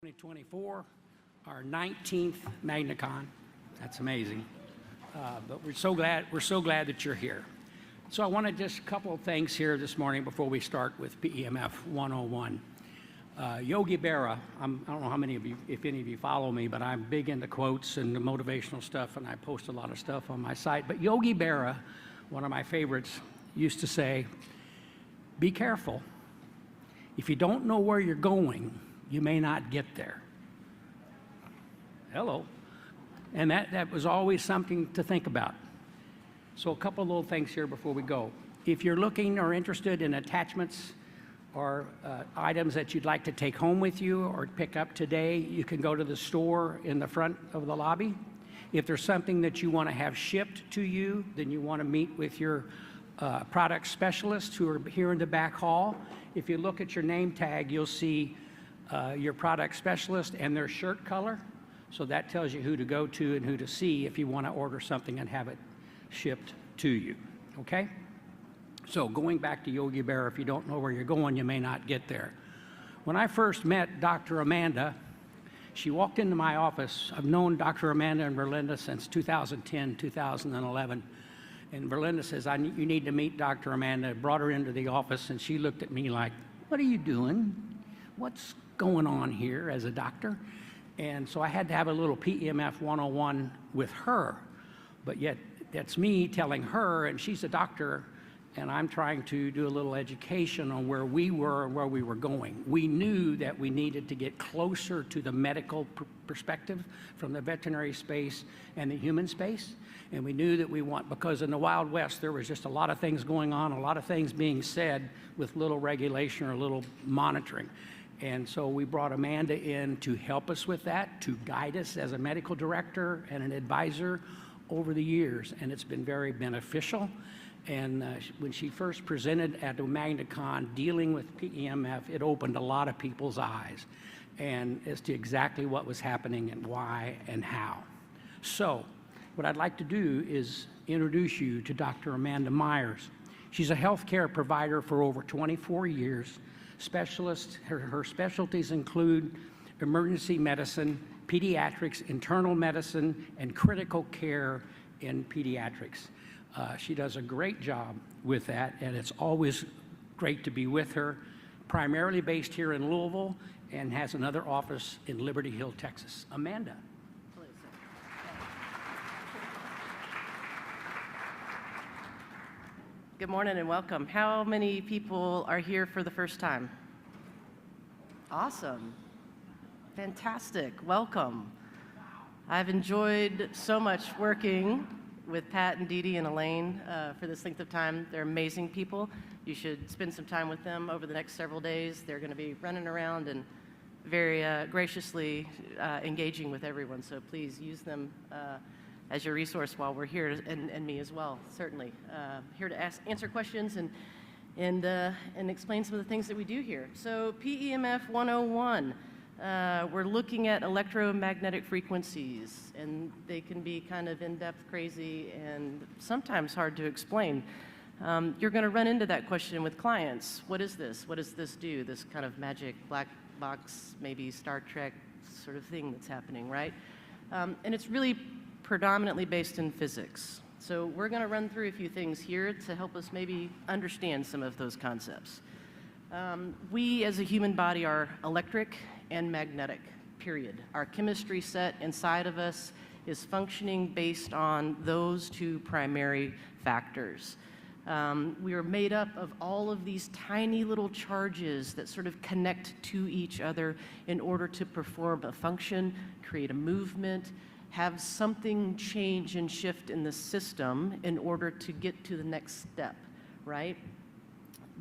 2024, our 19th MagnaCon. That's amazing. But we're so glad that you're here. So I wanted just a couple of things here this morning before we start with PEMF 101. Yogi Berra, I don't know how many of you, if any of you follow me, but I'm big into quotes and the motivational stuff, and I post a lot of stuff on my site. But Yogi Berra, one of my favorites, used to say, be careful. If you don't know where you're going, you may not get there. Hello. And that was always something to think about. So a couple of little things here before we go. If you're looking or interested in attachments or items that you'd like to take home with you or pick up today, you can go to the store in the front of the lobby. If there's something that you want to have shipped to you, then you want to meet with your product specialists who are here in the back hall. If you look at your name tag, you'll see your product specialist and their shirt color. So that tells you who to go to and who to see if you want to order something and have it shipped to you, okay? So going back to Yogi Berra, if you don't know where you're going, you may not get there. When I first met Dr. Amanda, she walked into my office. I've known Dr. Amanda and Verlinda since 2010, 2011. And Verlinda says, you need to meet Dr. Amanda. I brought her into the office, and she looked at me like, what are you doing? What's going on here as a doctor? And so I had to have a little PEMF 101 with her, but yet that's me telling her, and she's a doctor, and I'm trying to do a little education on where we were and where we were going. We knew that we needed to get closer to the medical perspective from the veterinary space and the human space, and we knew that because in the Wild West there was just a lot of things going on, a lot of things being said with little regulation or little monitoring. And so we brought Amanda in to help us with that, to guide us as a medical director and an advisor over the years, and it's been very beneficial. And when she first presented at the MagnaCon dealing with PEMF, it opened a lot of people's eyes and as to exactly what was happening and why and how. So what I'd like to do is introduce you to Dr. Amanda Meyers. She's a healthcare provider for over 24 years. Her specialties include emergency medicine, pediatrics, internal medicine, and critical care in pediatrics. She does a great job with that, and it's always great to be with her, primarily based here in Louisville, and has another office in Liberty Hill, Texas. Amanda. Good morning and welcome. How many people are here for the first time? Awesome. Fantastic. Welcome. I've enjoyed so much working with Pat and Dee Dee and Elaine for this length of time. They're amazing people. You should spend some time with them over the next several days. They're going to be running around and very graciously engaging with everyone. So please use them as your resource while we're here, and me as well, certainly. Here to answer questions and explain some of the things that we do here. So PEMF 101, we're looking at electromagnetic frequencies, and they can be kind of in-depth, crazy, and sometimes hard to explain. You're going to run into that question with clients. What is this? What does this do? This kind of magic black box, maybe Star Trek sort of thing that's happening, right? And it's really predominantly based in physics. So we're going to run through a few things here to help us maybe understand some of those concepts. We as a human body are electric and magnetic, period. Our chemistry set inside of us is functioning based on those two primary factors. We are made up of all of these tiny little charges that sort of connect to each other in order to perform a function, create a movement, have something change and shift in the system in order to get to the next step, right?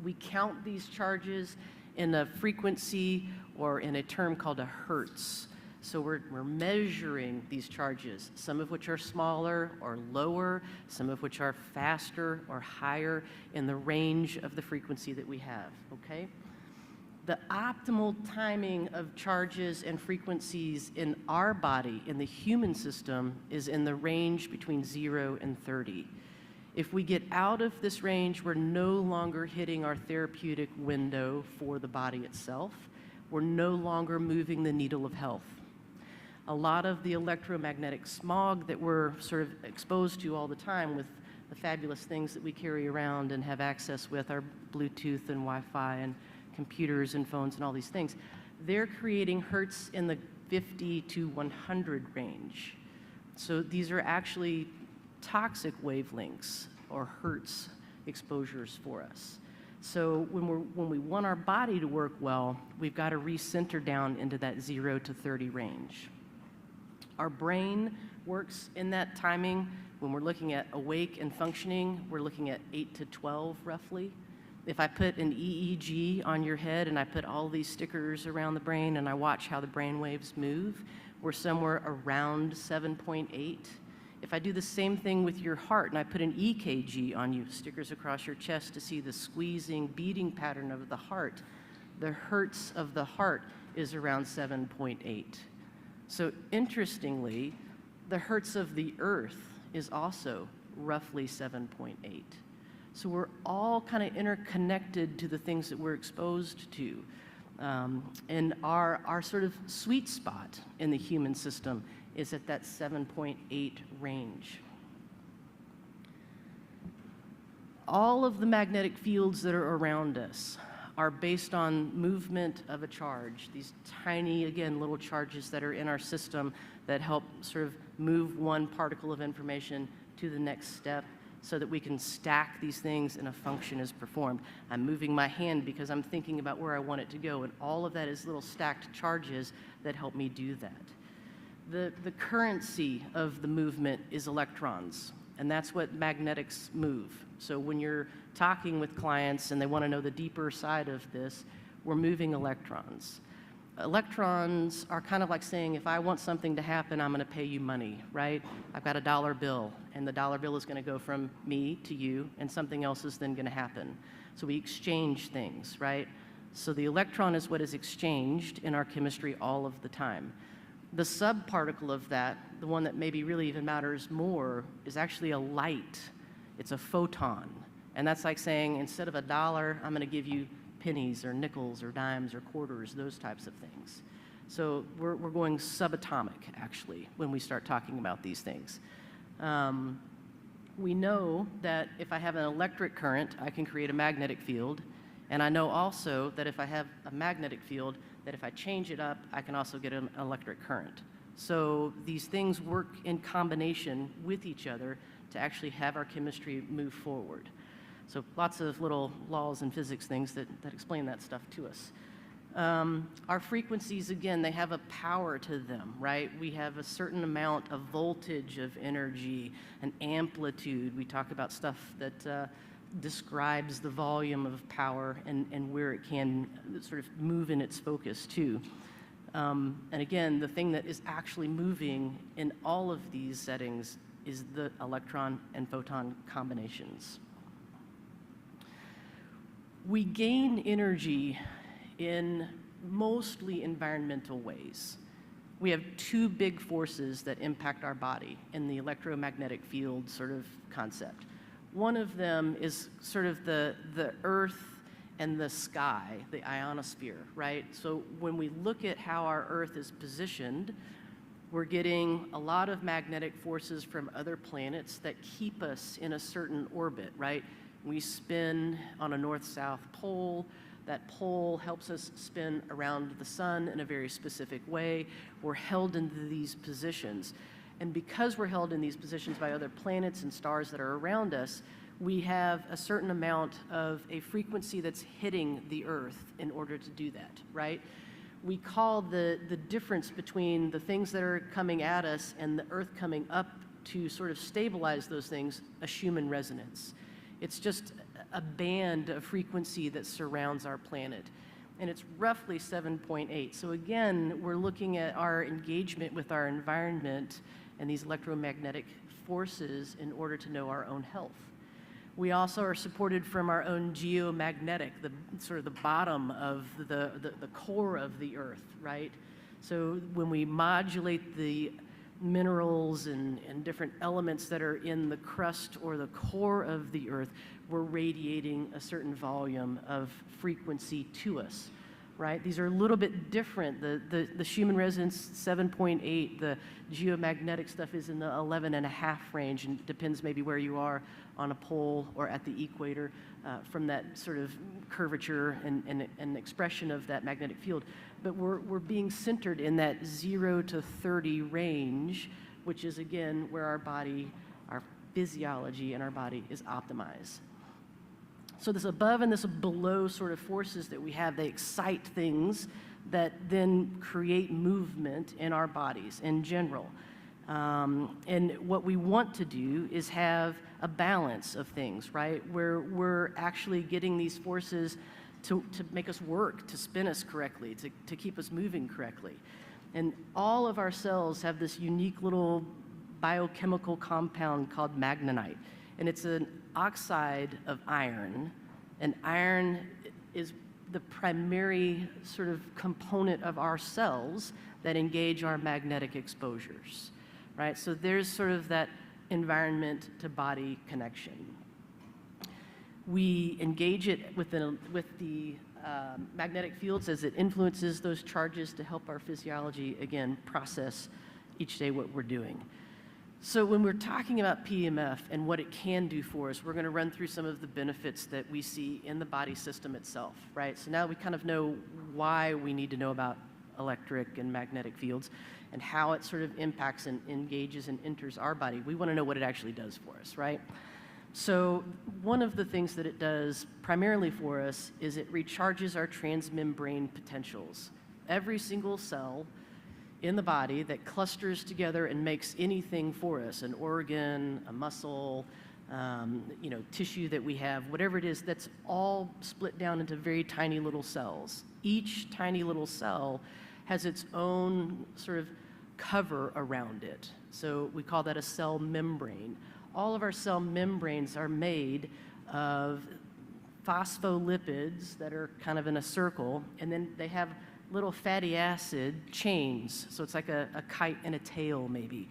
We count these charges in a frequency or in a term called a hertz. So we're measuring these charges, some of which are smaller or lower, some of which are faster or higher in the range of the frequency that we have, okay? The optimal timing of charges and frequencies in our body, in the human system, is in the range between 0 and 30. If we get out of this range, we're no longer hitting our therapeutic window for the body itself. we're no longer moving the needle of health. A lot of the electromagnetic smog that we're sort of exposed to all the time with the fabulous things that we carry around and have access with, our Bluetooth and Wi-Fi and computers and phones and all these things, they're creating hertz in the 50 to 100 range. So these are actually toxic wavelengths or hertz exposures for us. So when we want our body to work well, we've got to recenter down into that 0 to 30 range. Our brain works in that timing. When we're looking at awake and functioning, we're looking at 8 to 12 roughly. If I put an EEG on your head and I put all these stickers around the brain and I watch how the brain waves move, we're somewhere around 7.8. If I do the same thing with your heart and I put an EKG on you, stickers across your chest to see the squeezing, beating pattern of the heart, the hertz of the heart is around 7.8. So interestingly, the hertz of the earth is also roughly 7.8. So we're all kind of interconnected to the things that we're exposed to. And our sort of sweet spot in the human system is at that 7.8 range. All of the magnetic fields that are around us are based on movement of a charge, these tiny, again, little charges that are in our system that help sort of move one particle of information to the next step so that we can stack these things and a function is performed. I'm moving my hand because I'm thinking about where I want it to go, and all of that is little stacked charges that help me do that. The currency of the movement is electrons, and that's what magnetics move. So when you're talking with clients and they want to know the deeper side of this, we're moving electrons. Electrons are kind of like saying, if I want something to happen, I'm going to pay you money, right? I've got a dollar bill, and the dollar bill is going to go from me to you, and something else is then going to happen. So we exchange things, right? So the electron is what is exchanged in our chemistry all of the time. The subparticle of that, the one that maybe really even matters more, is actually a light. It's a photon. And that's like saying, instead of a dollar, I'm going to give you pennies or nickels or dimes or quarters, those types of things. So we're going subatomic, actually, when we start talking about these things. We know that if I have an electric current, I can create a magnetic field. And I know also that if I have a magnetic field, that if I change it up, I can also get an electric current. So these things work in combination with each other to actually have our chemistry move forward. So lots of little laws and physics things that explain that stuff to us. Our frequencies, again, they have a power to them, right? We have a certain amount of voltage of energy, an amplitude. We talk about stuff that describes the volume of power and where it can sort of move in its focus too. And again, the thing that is actually moving in all of these settings is the electron and photon combinations. We gain energy in mostly environmental ways. We have two big forces that impact our body in the electromagnetic field sort of concept. One of them is sort of the earth and the sky, the ionosphere, right? So when we look at how our earth is positioned, we're getting a lot of magnetic forces from other planets that keep us in a certain orbit, right? We spin on a north-south pole. That pole helps us spin around the sun in a very specific way. We're held into these positions. And because we're held in these positions by other planets and stars that are around us, we have a certain amount of a frequency that's hitting the Earth in order to do that, right? We call the difference between the things that are coming at us and the Earth coming up to sort of stabilize those things a Schumann resonance. It's just a band of frequency that surrounds our planet. And it's roughly 7.8. So again, we're looking at our engagement with our environment and these electromagnetic forces in order to know our own health. We also are supported from our own geomagnetic, the sort of the bottom of the core of the Earth, right? So when we modulate the minerals and different elements that are in the crust or the core of the Earth, we're radiating a certain volume of frequency to us. right? These are a little bit different. The Schumann resonance 7.8, the geomagnetic stuff is in the 11.5 range, and it depends maybe where you are on a pole or at the equator from that sort of curvature and expression of that magnetic field. But we're being centered in that 0 to 30 range, which is, again, where our body, our physiology in our body is optimized. So this above and this below sort of forces that we have, they excite things that then create movement in our bodies in general. And what we want to do is have a balance of things, right? Where we're actually getting these forces to make us work, to spin us correctly, to keep us moving correctly. And all of our cells have this unique little biochemical compound called magnanite. And it's an oxide of iron, and iron is the primary sort of component of our cells that engage our magnetic exposures, right? So there's sort of that environment to body connection. We engage it with the magnetic fields as it influences those charges to help our physiology, again, process each day what we're doing. So when we're talking about PEMF and what it can do for us, we're going to run through some of the benefits that we see in the body system itself, right? So now we kind of know why we need to know about electric and magnetic fields and how it sort of impacts and engages and enters our body. We want to know what it actually does for us, right? So one of the things that it does primarily for us is it recharges our transmembrane potentials. Every single cell in the body that clusters together and makes anything for us, an organ, a muscle, tissue that we have, whatever it is, that's all split down into very tiny little cells. Each tiny little cell has its own sort of cover around it. So we call that a cell membrane. All of our cell membranes are made of phospholipids that are kind of in a circle, and then they have little fatty acid chains. So it's like a kite and a tail, maybe.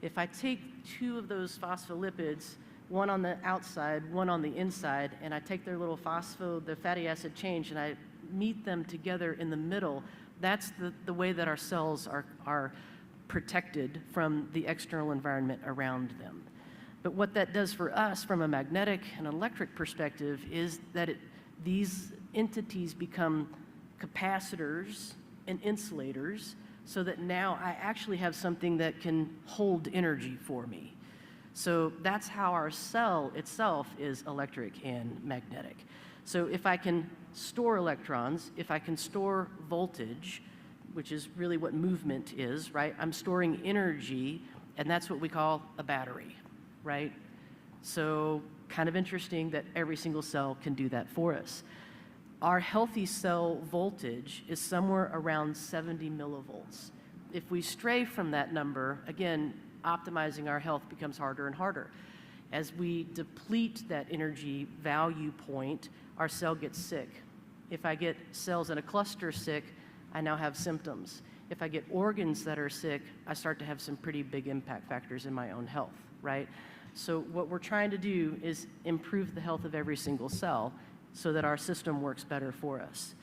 If I take two of those phospholipids, one on the outside, one on the inside, and I take their little the fatty acid chain, and I meet them together in the middle, that's the way that our cells are protected from the external environment around them. But what that does for us from a magnetic and electric perspective is that these entities become capacitors and insulators, so that now I actually have something that can hold energy for me. So that's how our cell itself is electric and magnetic. So if I can store electrons, if I can store voltage, which is really what movement is, right? I'm storing energy, and that's what we call a battery, right? So kind of interesting that every single cell can do that for us. Our healthy cell voltage is somewhere around 70 millivolts. If we stray from that number, again, optimizing our health becomes harder and harder. As we deplete that energy value point, our cell gets sick. If I get cells in a cluster sick, I now have symptoms. If I get organs that are sick, I start to have some pretty big impact factors in my own health, right? So what we're trying to do is improve the health of every single cell so that our system works better for us.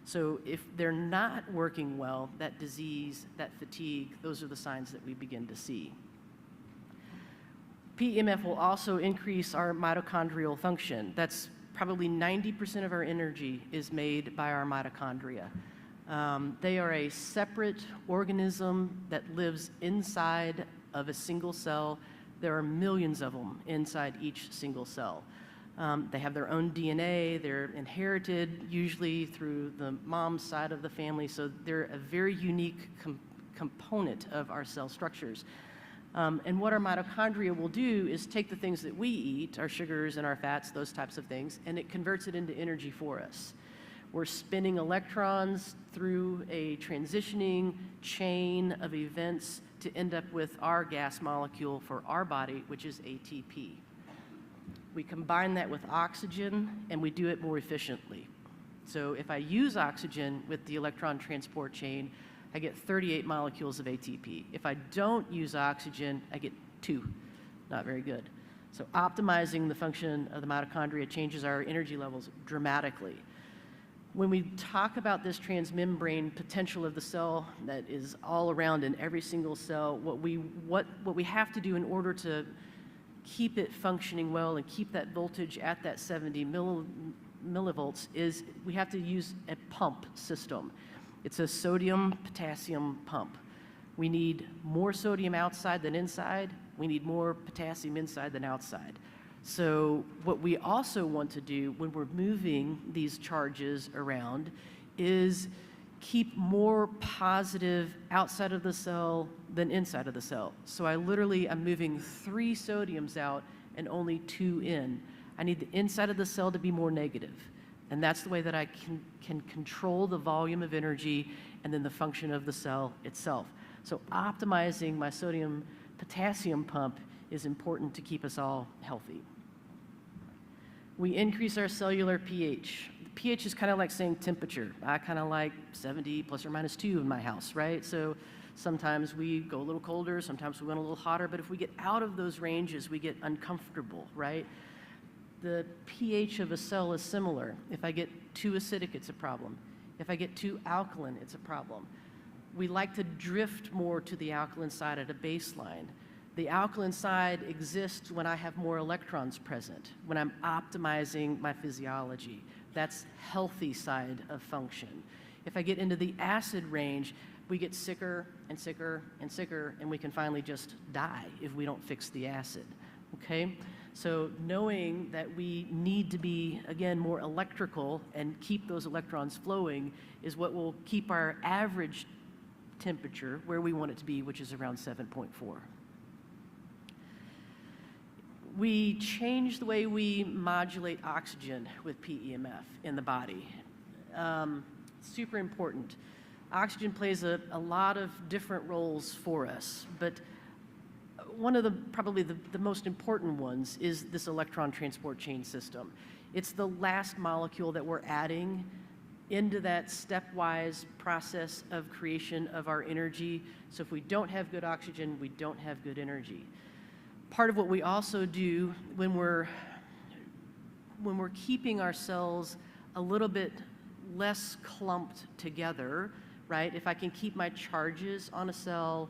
So if they're not working well, that disease, that fatigue, those are the signs that we begin to see. PEMF will also increase our mitochondrial function. That's probably 90% of our energy is made by our mitochondria. They are a separate organism that lives inside of a single cell. There are millions of them inside each single cell. They have their own DNA. They're inherited usually through the mom's side of the family, so they're a very unique component of our cell structures. And what our mitochondria will do is take the things that we eat, our sugars and our fats, those types of things, and it converts it into energy for us. We're spinning electrons through a transitioning chain of events to end up with our gas molecule for our body, which is ATP. We combine that with oxygen, and we do it more efficiently. So if I use oxygen with the electron transport chain, I get 38 molecules of ATP. If I don't use oxygen, I get 2. Not very good. So optimizing the function of the mitochondria changes our energy levels dramatically. When we talk about this transmembrane potential of the cell that is all around in every single cell, what we have to do in order to keep it functioning well and keep that voltage at that 70 millivolts is we have to use a pump system. It's a sodium-potassium pump. We need more sodium outside than inside. We need more potassium inside than outside. So what we also want to do when we're moving these charges around is keep more positive outside of the cell than inside of the cell. So I'm moving 3 sodiums out and only 2 in. I need the inside of the cell to be more negative. And that's the way that I can control the volume of energy and then the function of the cell itself. So optimizing my sodium-potassium pump is important to keep us all healthy. We increase our cellular pH. pH is kind of like saying temperature. I kind of like 70 plus or minus 2 in my house, right? So sometimes we go a little colder, sometimes we go a little hotter, but if we get out of those ranges, we get uncomfortable, right? The pH of a cell is similar. If I get too acidic, it's a problem. If I get too alkaline, it's a problem. We like to drift more to the alkaline side at a baseline. The alkaline side exists when I have more electrons present, when I'm optimizing my physiology. That's healthy side of function. If I get into the acid range, we get sicker and sicker and sicker, and we can finally just die if we don't fix the acid, okay? So knowing that we need to be, again, more electrical and keep those electrons flowing is what will keep our average temperature where we want it to be, which is around 7.4. We change the way we modulate oxygen with PEMF in the body. Super important. Oxygen plays a lot of different roles for us, but one of probably the most important ones is this electron transport chain system. It's the last molecule that we're adding into that stepwise process of creation of our energy. So if we don't have good oxygen, we don't have good energy. Part of what we also do when we're keeping our cells a little bit less clumped together, right? If I can keep my charges on a cell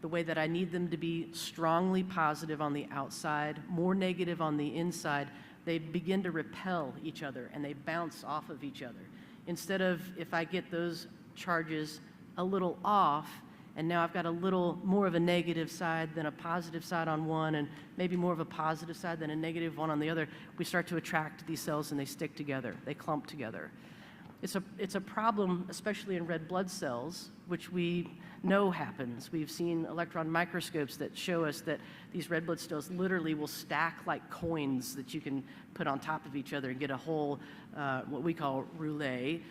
the way that I need them to be strongly positive on the outside, more negative on the inside, they begin to repel each other and they bounce off of each other. Instead of if I get those charges a little off, and now I've got a little more of a negative side than a positive side on one, and maybe more of a positive side than a negative one on the other, we start to attract these cells and they stick together, they clump together. It's a problem, especially in red blood cells, which we know happens. We've seen electron microscopes that show us that these red blood cells literally will stack like coins that you can put on top of each other and get a whole, what we call roulette,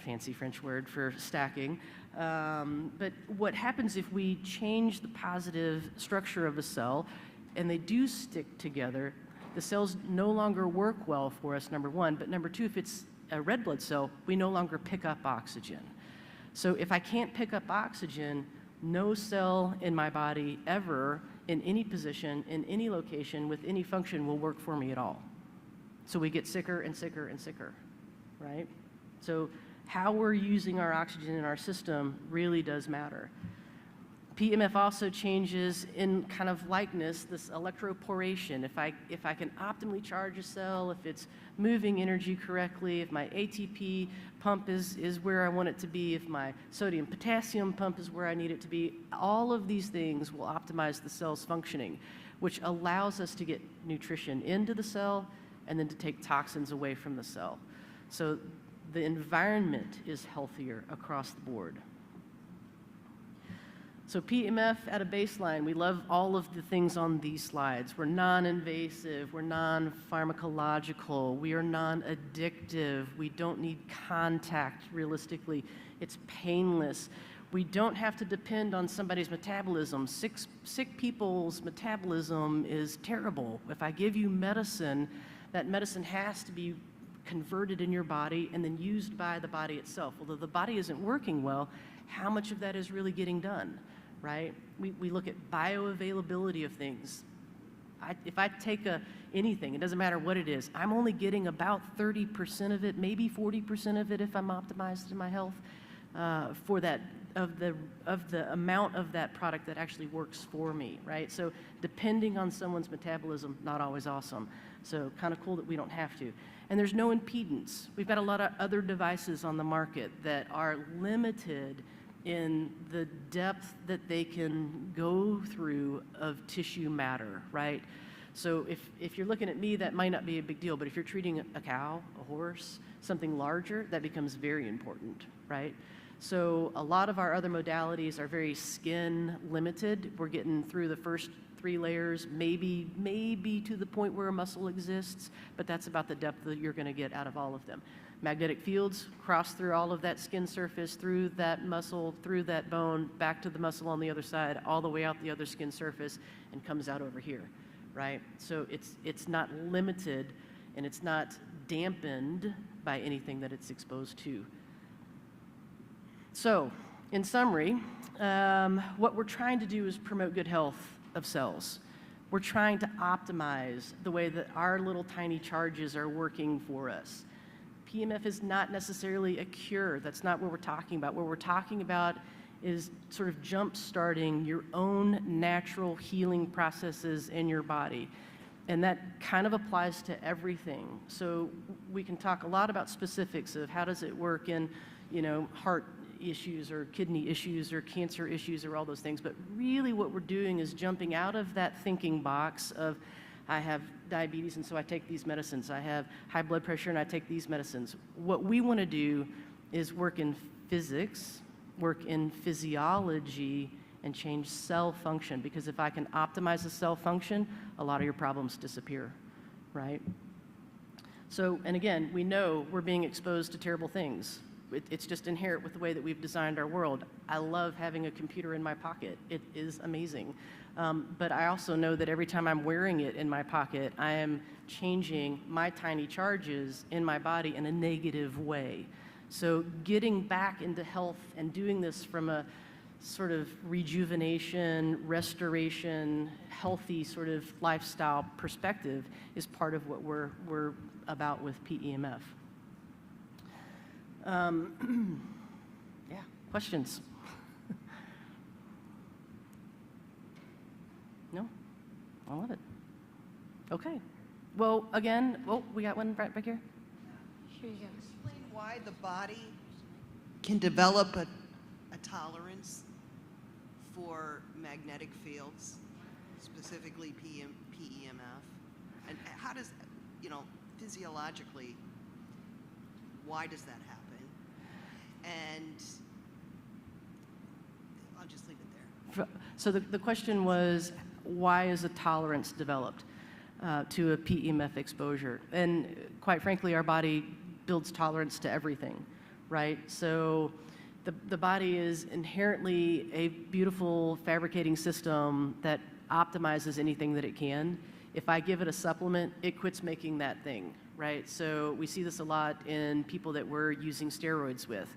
fancy French word for stacking. But what happens if we change the positive structure of a cell and they do stick together, the cells no longer work well for us, number one, but number two, if it's a red blood cell, we no longer pick up oxygen. So if I can't pick up oxygen, no cell in my body ever, in any position, in any location, with any function will work for me at all. So we get sicker and sicker and sicker, right? So how we're using our oxygen in our system really does matter. PEMF also changes in kind of likeness, this electroporation. If I can optimally charge a cell, if it's moving energy correctly, if my ATP pump is where I want it to be, if my sodium-potassium pump is where I need it to be, all of these things will optimize the cell's functioning, which allows us to get nutrition into the cell and then to take toxins away from the cell. So the environment is healthier across the board. So PEMF at a baseline, we love all of the things on these slides. We're non-invasive, we're non-pharmacological, we are non-addictive, we don't need contact realistically, it's painless. We don't have to depend on somebody's metabolism. Sick people's metabolism is terrible. If I give you medicine, that medicine has to be converted in your body and then used by the body itself. Although the body isn't working well, how much of that is really getting done, right? We look at bioavailability of things. if I take anything, it doesn't matter what it is, I'm only getting about 30% of it, maybe 40% of it if I'm optimized in my health for that, of the amount of that product that actually works for me, right? So depending on someone's metabolism, not always awesome. So kind of cool that we don't have to. And there's no impedance. We've got a lot of other devices on the market that are limited in the depth that they can go through of tissue matter, right? So if you're looking at me, that might not be a big deal, but if you're treating a cow, a horse, something larger, that becomes very important, right? So a lot of our other modalities are very skin limited. We're getting through the first 3 layers, maybe to the point where a muscle exists, but that's about the depth that you're going to get out of all of them. Magnetic fields cross through all of that skin surface, through that muscle, through that bone, back to the muscle on the other side, all the way out the other skin surface, and comes out over here, right? So it's not limited, and it's not dampened by anything that it's exposed to. So, in summary, what we're trying to do is promote good health of cells. We're trying to optimize the way that our little tiny charges are working for us. PEMF is not necessarily a cure. That's not what we're talking about. What we're talking about is sort of jump-starting your own natural healing processes in your body. And that kind of applies to everything. So we can talk a lot about specifics of how does it work in, heart issues or kidney issues or cancer issues or all those things. But really what we're doing is jumping out of that thinking box of I have diabetes and so I take these medicines. I have high blood pressure and I take these medicines. What we want to do is work in physics, work in physiology, and change cell function. Because if I can optimize the cell function, a lot of your problems disappear, right? So, and again, we know we're being exposed to terrible things. It's just inherent with the way that we've designed our world. I love having a computer in my pocket. It is amazing. But I also know that every time I'm wearing it in my pocket, I am changing my tiny charges in my body in a negative way. So getting back into health and doing this from a sort of rejuvenation, restoration, healthy sort of lifestyle perspective is part of what we're about with PEMF. Yeah, questions? No? I love it. Okay. Well, again, we got one right back here. Here you go. Explain why the body can develop a tolerance for magnetic fields, specifically PEMF, and how does, physiologically, why does that happen? And I'll just leave it there. So the question was, why is a tolerance developed to a PEMF exposure? And quite frankly, our body builds tolerance to everything, right? So the body is inherently a beautiful fabricating system that optimizes anything that it can. If I give it a supplement, it quits making that thing, right? So we see this a lot in people that we're using steroids with.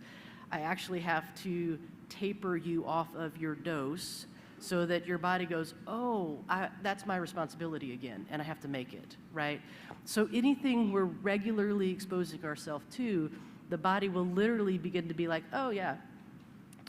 I actually have to taper you off of your dose so that your body goes, oh, that's my responsibility again, and I have to make it, right? So anything we're regularly exposing ourselves to, the body will literally begin to be like, oh yeah,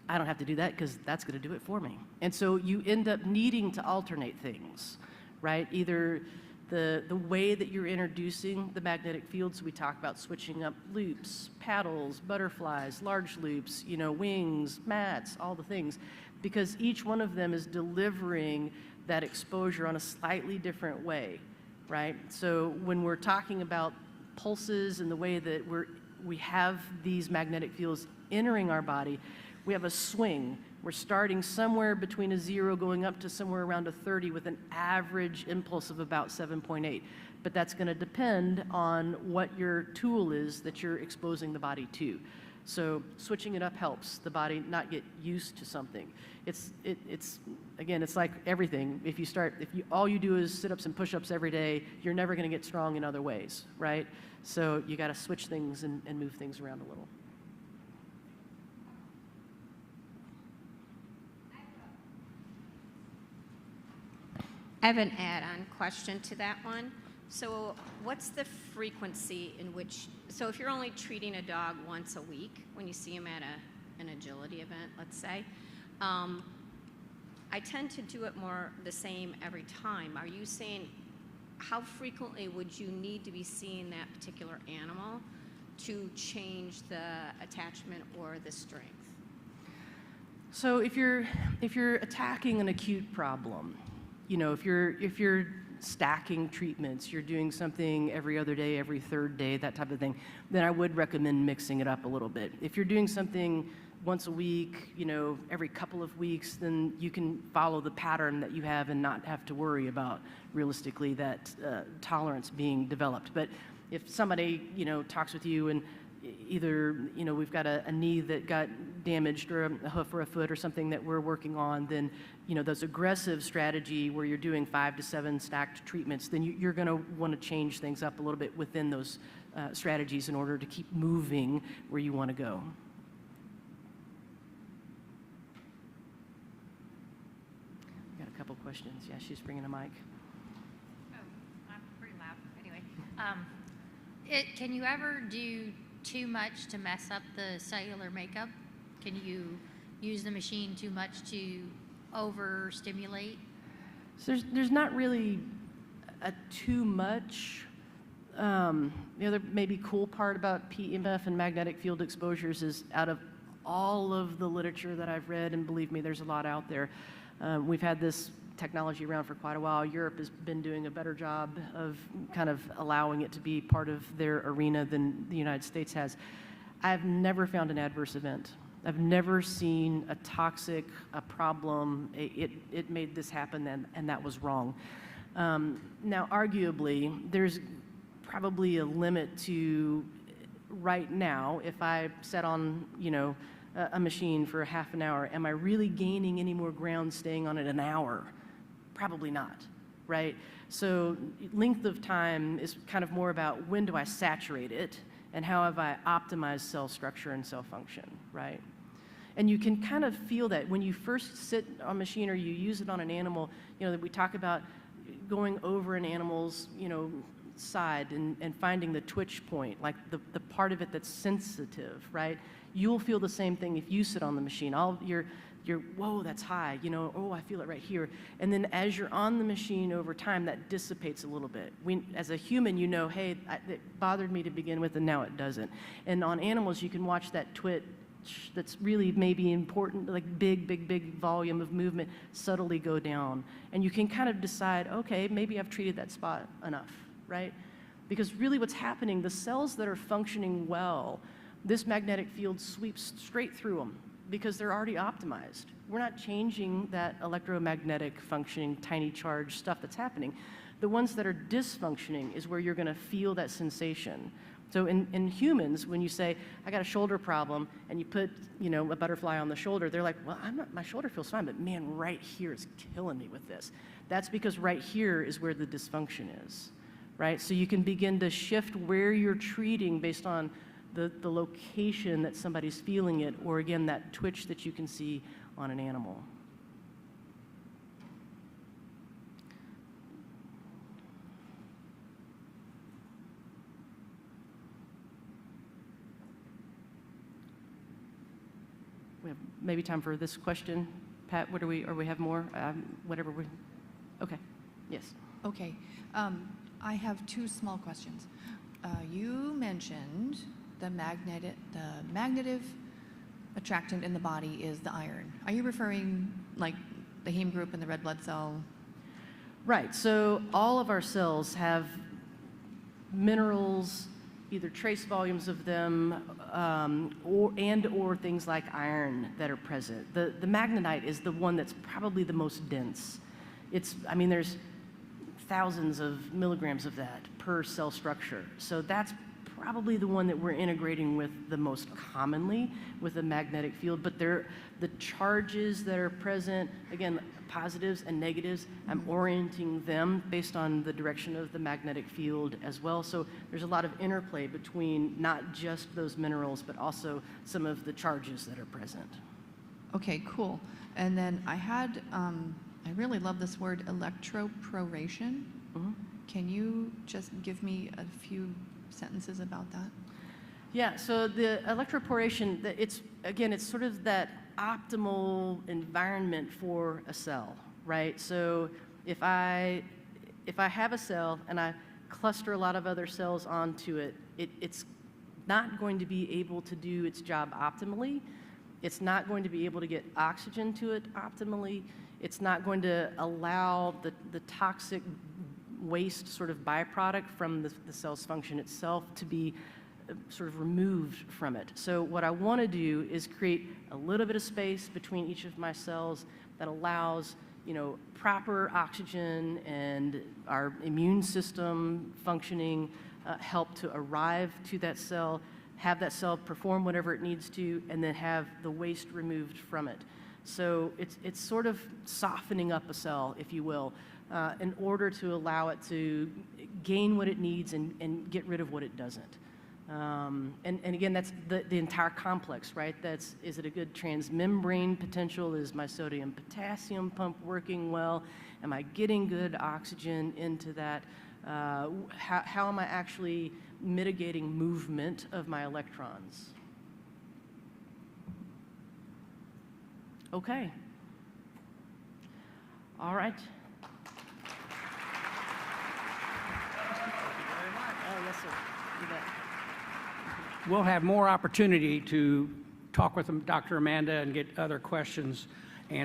I don't have to do that because that's going to do it for me. And so you end up needing to alternate things, right? Either the way that you're introducing the magnetic fields, we talk about switching up loops, paddles, butterflies, large loops, wings, mats, all the things, because each one of them is delivering that exposure on a slightly different way, right? So when we're talking about pulses and the way that we have these magnetic fields entering our body, we have a swing. We're starting somewhere between a 0 going up to somewhere around a 30 with an average impulse of about 7.8. But that's going to depend on what your tool is that you're exposing the body to. So switching it up helps the body not get used to something. It's like everything. If all you do is sit-ups and push-ups every day, you're never going to get strong in other ways, right? So you got to switch things and move things around a little. I I have an add-on question to that one. So what's the frequency in which, so if you're only treating a dog once a week, when you see him at an agility event, let's say, I tend to do it more the same every time. Are you saying, how frequently would you need to be seeing that particular animal to change the attachment or the strength? So if you're attacking an acute problem, you know, if you're stacking treatments, you're doing something every other day, every third day, that type of thing, then I would recommend mixing it up a little bit. If you're doing something once a week, you know, every couple of weeks, then you can follow the pattern that you have and not have to worry about realistically that tolerance being developed. But if somebody, you know, talks with you and either, you know, we've got a knee that got damaged or a hoof or a foot or something that we're working on, then, you know, those aggressive strategy where you're doing 5 to 7 stacked treatments, then you're going to want to change things up a little bit within those strategies in order to keep moving where you want to go. Got a couple questions. Yeah, she's bringing a mic. Oh, I'm pretty loud. Anyway, can you ever do too much to mess up the cellular makeup? Can you use the machine too much to overstimulate? So there's not really a too much. The other maybe cool part about PEMF and magnetic field exposures is out of all of the literature that I've read, and believe me, there's a lot out there, we've had this technology around for quite a while. Europe has been doing a better job of kind of allowing it to be part of their arena than the United States has. I've never found an adverse event. I've never seen a toxic, a problem. It made this happen, and that was wrong. Now, arguably, there's probably a limit to, right now, if I set on, you know, a machine for a half an hour, am I really gaining any more ground staying on it an hour? Probably not, right? So length of time is kind of more about when do I saturate it and how have I optimized cell structure and cell function, right? And you can kind of feel that when you first sit on a machine or you use it on an animal, you know, that we talk about going over an animal's, you know, side and finding the twitch point, like the part of it that's sensitive, right? You'll feel the same thing if you sit on the machine. You're, whoa, that's high, you know, oh, I feel it right here. And then as you're on the machine over time, that dissipates a little bit. As a human, you know, hey, it bothered me to begin with, and now it doesn't. And on animals, you can watch that twitch that's really maybe important, like big volume of movement, subtly go down. And you can kind of decide, okay, maybe I've treated that spot enough, right? Because really what's happening, the cells that are functioning well, this magnetic field sweeps straight through them, because they're already optimized. We're not changing that electromagnetic functioning, tiny charge stuff that's happening. The ones that are dysfunctioning is where you're gonna feel that sensation. So in humans, when you say, I got a shoulder problem, and you put, you know, a butterfly on the shoulder, they're like, well, my shoulder feels fine, but man, right here is killing me with this. That's because right here is where the dysfunction is, right? So you can begin to shift where you're treating based on the location that somebody's feeling it, or again, that twitch that you can see on an animal. We have maybe time for this question. Pat, what do we, or we have more? Whatever we, okay, yes. Okay, I have 2 small questions. You mentioned the magnetive attractant in the body is the iron. Are you referring like the heme group and the red blood cell? Right, so all of our cells have minerals, either trace volumes of them, or things like iron that are present. The magnetite is the one that's probably the most dense. I mean, there's thousands of milligrams of that per cell structure. So that's probably the one that we're integrating with the most commonly with the magnetic field, but the charges that are present, again, positives and negatives, I'm orienting them based on the direction of the magnetic field as well. So there's a lot of interplay between not just those minerals, but also some of the charges that are present. Okay, cool. And then I had I really love this word electroporation. Can you just give me a few sentences about that? Yeah, so the electroporation, it's sort of that optimal environment for a cell, right? So if I have a cell and I cluster a lot of other cells onto it, it's not going to be able to do its job optimally. It's not going to be able to get oxygen to it optimally. It's not going to allow the toxic waste sort of byproduct from the cell's function itself to be sort of removed from it. So what I want to do is create a little bit of space between each of my cells that allows, proper oxygen and our immune system functioning, help to arrive to that cell, have that cell perform whatever it needs to, and then have the waste removed from it. So it's sort of softening up a cell, if you will, in order to allow it to gain what it needs and get rid of what it doesn't. And again, that's the entire complex, right? Is it a good transmembrane potential? Is my sodium-potassium pump working well? Am I getting good oxygen into that? How am I actually mitigating movement of my electrons? Okay. All right. Oh, yes, sir. You bet. We'll have more opportunity to talk with Dr. Amanda and get other questions.